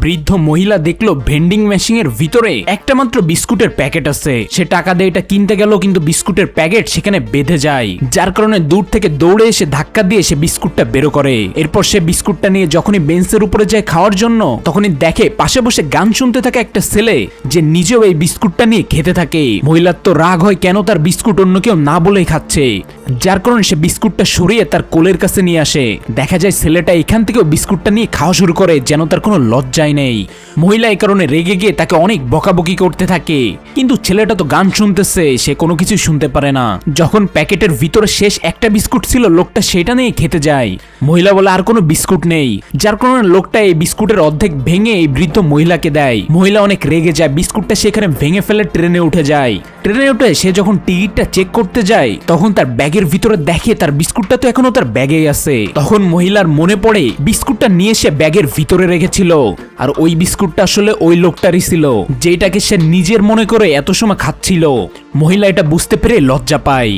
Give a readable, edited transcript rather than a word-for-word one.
বৃদ্ধ মহিলা দেখলো ভেন্ডিং মেশিনের ভিতরে একটা মাত্র বিস্কুটের প্যাকেট আছে। সে টাকা দিয়ে এটা কিনতে গেল, কিন্তু বিস্কুটের প্যাকেট সেখানে বেঁধে যায়, যার কারণে দূর থেকে দৌড়ে এসে ধাক্কা দিয়ে সে বিস্কুটটা বের করে। এরপর সে বিস্কুটটা নিয়ে যখনই বেঞ্চের উপরে যায় খাওয়ার জন্য, তখনই দেখে পাশে বসে গান শুনতে থাকে একটা ছেলে, যে নিজেও এই বিস্কুটটা নিয়ে খেতে থাকে। মহিলার তো রাগ হয় কেন তার বিস্কুট অন্য কেউ না বলেই খাচ্ছে, যার কারণে সে বিস্কুটটা সরিয়ে তার কোলের কাছে নিয়ে আসে। দেখা যায় ছেলেটা এখান থেকেও বিস্কুটটা নিয়ে খাওয়া শুরু করে, যেন তার কোনো লজ্জাই নেই। মহিলা এই কারণে রেগে গিয়ে তাকে অনেক বকাবকি করতে থাকে, কিন্তু ছেলেটা তো গান শুনতেছে, সে কোনো কিছু শুনতে পারে না। যখন প্যাকেটের ভিতরে শেষ একটা বিস্কুট ছিল, লোকটা সেটা নিয়ে খেতে যায়। মহিলা বলে আর কোনো বিস্কুট নেই, যার কারণে লোকটা এই বিস্কুটের অর্ধেক ভেঙে এই বৃদ্ধ মহিলাকে দেয়। মহিলা অনেক রেগে যায়, বিস্কুটটা সেখানে ভেঙে ফেলে ট্রেনে উঠে যায়। ট্রেনে উঠে সে যখন টিকিটটা চেক করতে যায়, তখন তার ব্যাগের ভিতরে দেখে তার বিস্কুটটা তো এখনো তার ব্যাগেই আছে। তখন মহিলার মনে পড়ে বিস্কুটটা নিয়ে সে ব্যাগের ভিতরে রেখেছিল, আর ওই বিস্কুটটা আসলে ওই লোকটারই ছিল, যেটাকে সে নিজের মনে করে এত সময় খাচ্ছিল। মহিলা এটা বুঝতে পেরে লজ্জা পায়।